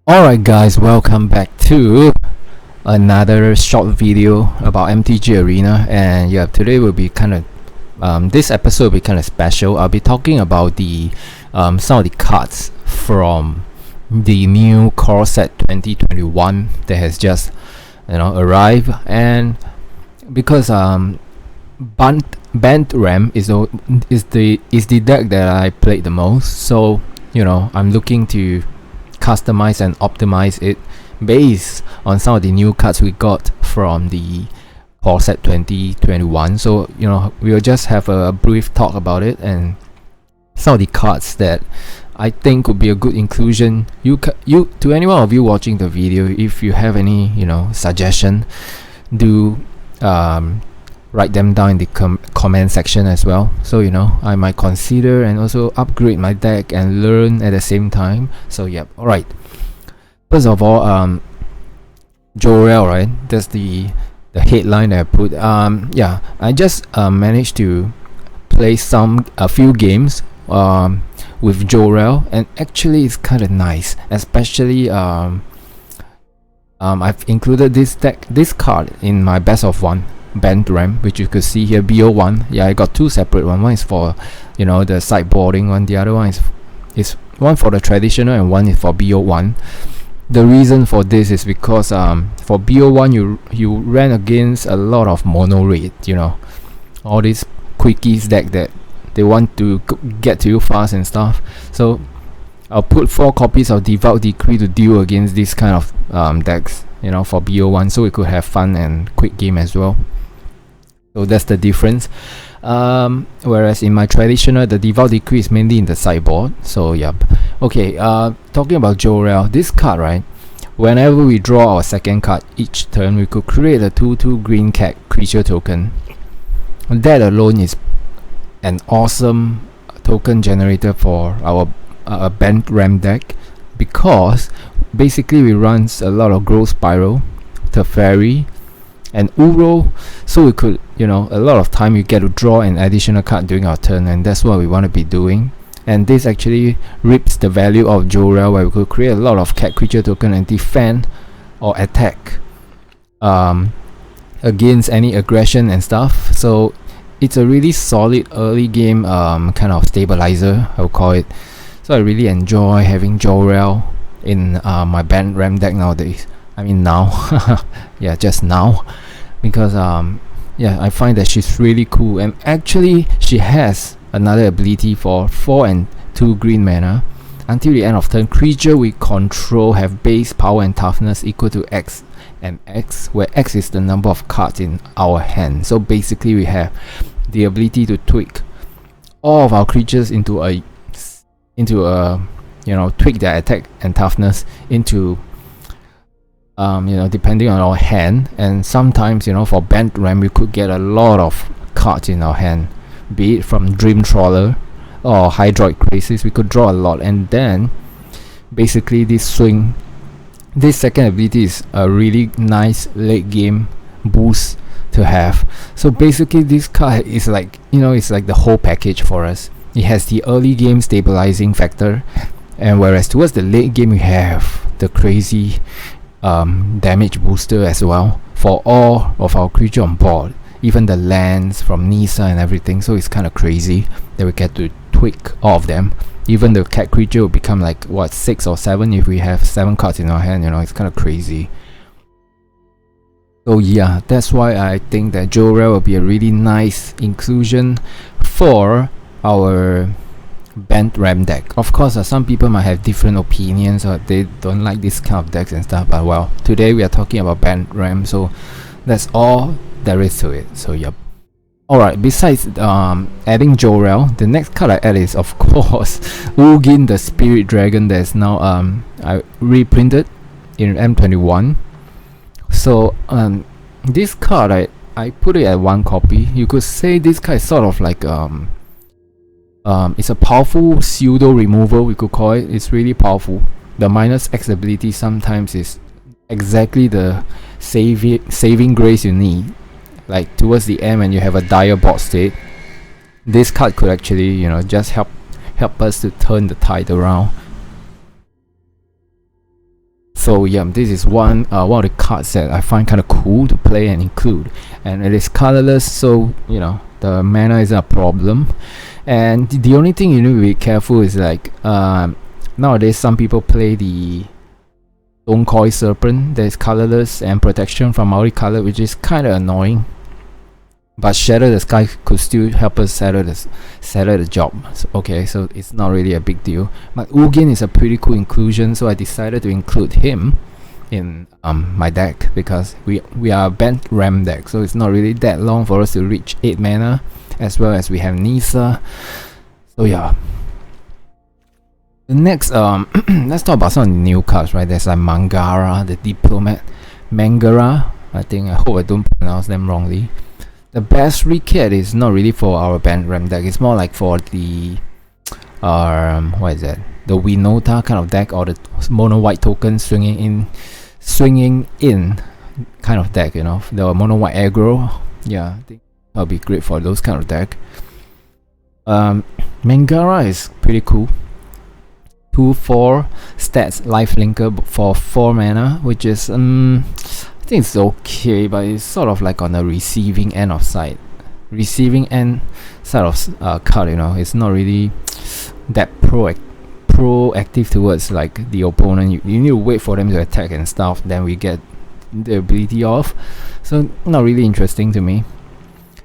Alright guys, welcome back to another short video about MTG Arena. And yeah, today will be kind of this episode will be kind of special. I'll be talking about the some of the cards from the new core set 2021 that has just arrived. And because Bant Ramp is the deck that I played the most, so I'm looking to customize and optimize it based on some of the new cards we got from the core set 2021. So we'll just have a brief talk about it and some of the cards that I think would be a good inclusion. To anyone of you watching the video, if you have any suggestion, do write them down in the comment section as well, so I might consider and also upgrade my deck and learn at the same time. So yep. Alright, first of all, Jolrael, right? That's the headline that I put. I just managed to play a few games with Jolrael, and actually it's kind of nice, especially I've included this card in my best of one Bant Ramp, which you could see here, BO1. Yeah, I got two separate one is for the sideboarding one, the other one is one for the traditional and one is for BO1. The reason for this is because for BO1 you ran against a lot of mono red, all these quickies deck that they want to get to you fast and stuff. So I'll put 4 copies of Devout Decree to deal against this kind of decks, for BO1, so we could have fun and quick game as well. So that's the difference. Whereas in my traditional, the Devout Decree is mainly in the sideboard. So yep. Okay, talking about Jolrael, this card, right? Whenever we draw our second card each turn, we could create a 2/2 green cat creature token. That alone is an awesome token generator for our Bant Ramp deck, because basically we runs a lot of Growth Spiral, Teferi, and Uro, so we could a lot of time we get to draw an additional card during our turn, and that's what we want to be doing. And this actually rips the value of Jolrael, where we could create a lot of cat creature token and defend or attack against any aggression and stuff. So it's a really solid early game kind of stabilizer, I would call it. So I really enjoy having Jolrael in my Bant Ramp deck nowadays. I mean now. Yeah, just now, because I find that she's really cool, and actually she has another ability for 4 and 2 green mana. Until the end of turn, creature we control have base power and toughness equal to X and X, where X is the number of cards in our hand. So basically we have the ability to tweak all of our creatures into a tweak their attack and toughness into depending on our hand. And sometimes for Bant Ramp we could get a lot of cards in our hand, be it from Dream Trawler or Hydroid Crisis. We could draw a lot, and then basically this second ability is a really nice late game boost to have. So basically this card is like it's like the whole package for us. It has the early game stabilizing factor, and whereas towards the late game we have the crazy damage booster as well for all of our creature on board, even the lands from Nisa and everything. So it's kind of crazy that we get to tweak all of them. Even the cat creature will become like 6 or 7 if we have 7 cards in our hand. It's kind of crazy. So yeah, that's why I think that Jolrael will be a really nice inclusion for our Bant Ramp deck. Of course, some people might have different opinions, or they don't like this kind of decks and stuff, but well, today we are talking about Bant Ramp, so that's all there is to it. So yep. Alright, besides adding Jolrael, the next card I add is of course Ugin the Spirit Dragon that is now I reprinted in M21. So this card I put it at 1 copy. You could say this card is sort of like it's a powerful pseudo removal, we could call it. It's really powerful. The -X ability sometimes is exactly the saving grace you need. Like towards the end when you have a dire board state, this card could actually just help us to turn the tide around. So yeah, this is one of the cards that I find kind of cool to play and include, and it is colorless, so you know the mana is a problem. And the only thing you need to be careful is like nowadays some people play the Stone Coil Serpent that is colorless and protection from multicolor, which is kind of annoying. But Shatter the Sky could still help us settle the job. So, okay, so it's not really a big deal. But Ugin is a pretty cool inclusion, so I decided to include him in my deck because we are a Bant Ramp deck, so it's not really that long for us to reach 8 mana, as well as we have Nisa. So yeah. The next let's talk about some of the new cards, right? There's like Mangara, the Diplomat, Mangara. I hope I don't pronounce them wrongly. The best kit is not really for our Bant Ramp deck. It's more like for the what is that? The Winota kind of deck, or the mono white token swinging in kind of deck. You know, the mono white aggro. Yeah, I think that'll be great for those kind of deck. Mangara is pretty cool. 2/4 stats life linker for 4 mana, which is I think it's okay, but it's sort of like on the receiving end of side of card. You know, it's not really that proactive towards like the opponent. You need to wait for them to attack and stuff, then we get the ability off. So not really interesting to me.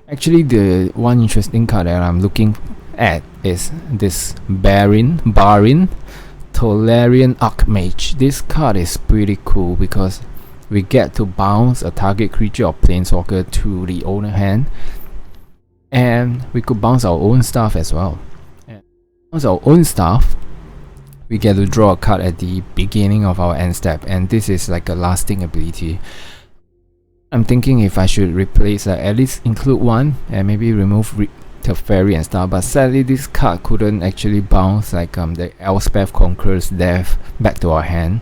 Actually, the one interesting card that I'm looking at is this Barin Tolarian Archmage. This card is pretty cool because we get to bounce a target creature or planeswalker to the owner hand, and we could bounce our own stuff as well. And bounce our own stuff, we get to draw a card at the beginning of our end step, and this is like a lasting ability. I'm thinking if I should replace at least include one and maybe remove Teferi and stuff, but sadly this card couldn't actually bounce like the Elspeth Conqueror's Death back to our hand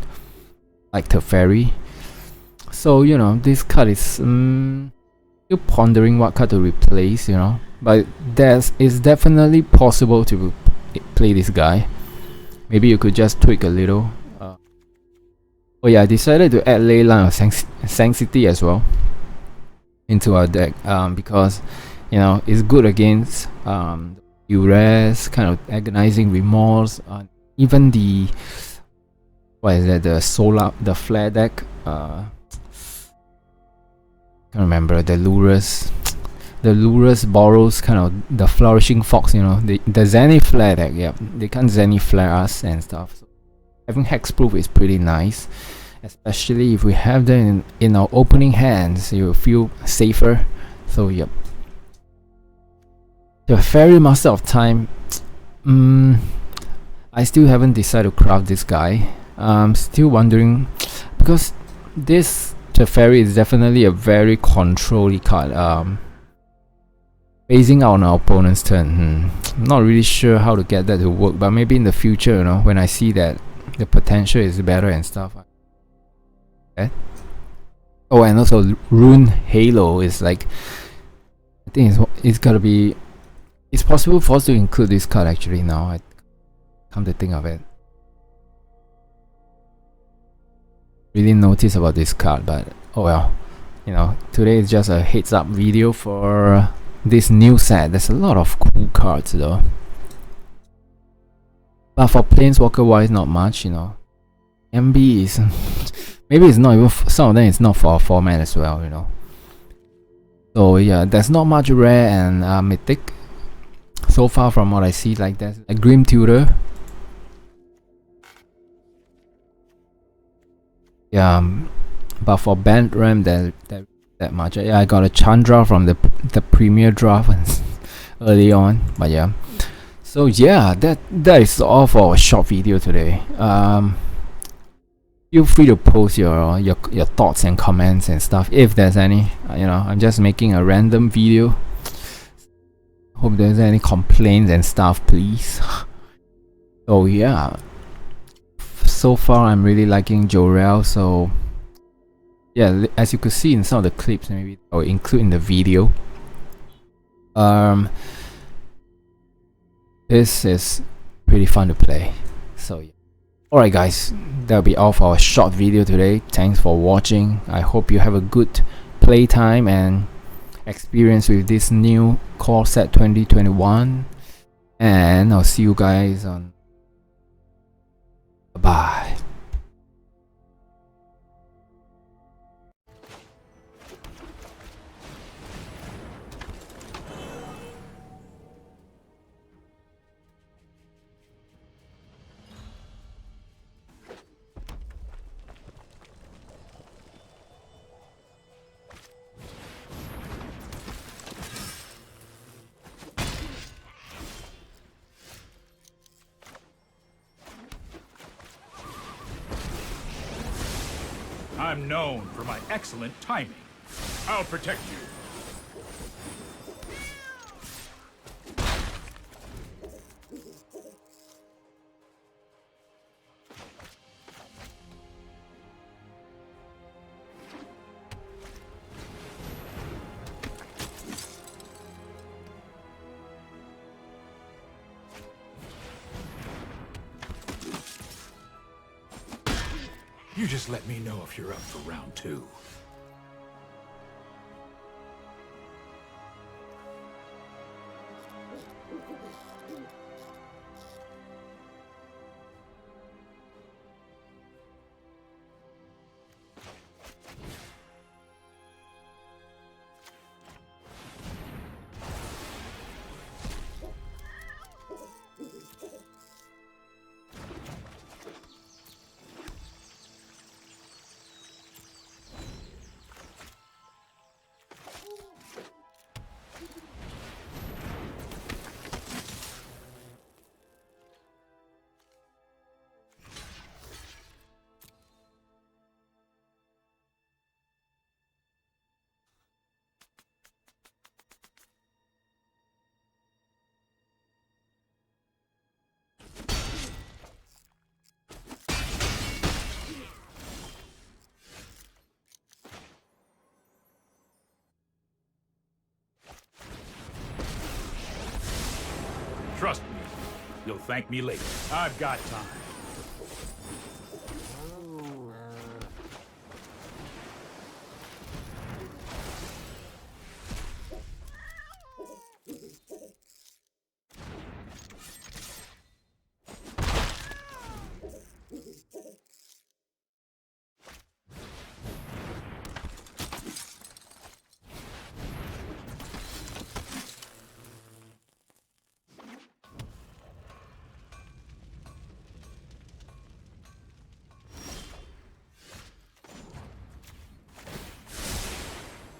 like Teferi. So you know, this card is still pondering what card to replace, you know, but it's definitely possible to play this guy. Maybe you could just tweak a little. Oh yeah, I decided to add Leyline of Sanctity as well into our deck because you know it's good against duress, kind of agonizing remorse, even the what is that, the flare deck, can't remember, the Lurus borrows kind of the Flourishing Fox, you know, the Zenith flare deck. Yeah, they can't Zenith flare us and stuff, so having hexproof is pretty nice, especially if we have them in our opening hands. You feel safer. So yep. The Fairy Master of Time, I still haven't decided to craft this guy. I'm still wondering because this Teferi is definitely a very control-y card. Phasing out on our opponent's turn. I'm not really sure how to get that to work, but maybe in the future, you know, when I see that the potential is better and stuff. Okay. Oh, and also Rune Halo is like, I think it's gotta be. It's possible for us to include this card actually now. I come to think of it. Really notice about this card, but oh well, you know, today is just a heads up video for this new set. There's a lot of cool cards though, but for planeswalker wise, not much, you know. MB is maybe it's not even some of them it's not for our format as well, you know. So yeah, there's not much rare and mythic so far from what I see. Like there's a Grim Tutor. Yeah, but for Bant Ramp that much. Yeah, I got a Chandra from the premier draft early on, but yeah. So yeah, that is all for a short video today. Feel free to post your thoughts and comments and stuff if there's any. You know, I'm just making a random video. Hope there's any complaints and stuff, please. So yeah. So far I'm really liking Jolrael, so yeah, as you could see in some of the clips, maybe I'll include in the video. This is pretty fun to play, so yeah. Alright guys, that'll be all for our short video today. Thanks for watching. I hope you have a good playtime and experience with this new core set 2021. And I'll see you guys on. Bye. I'm known for my excellent timing. I'll protect you. You just let me know if you're up for round 2. Trust me, you'll thank me later. I've got time.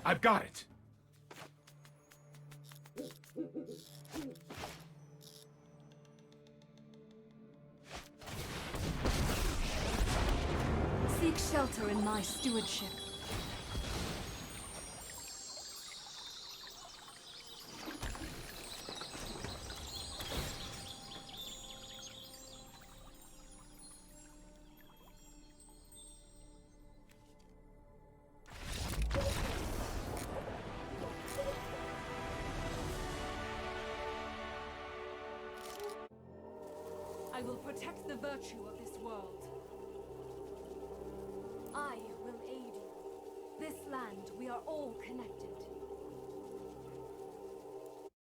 I've got it. Seek shelter in my stewardship. I will protect the virtue of this world. I will aid you. This land, we are all connected.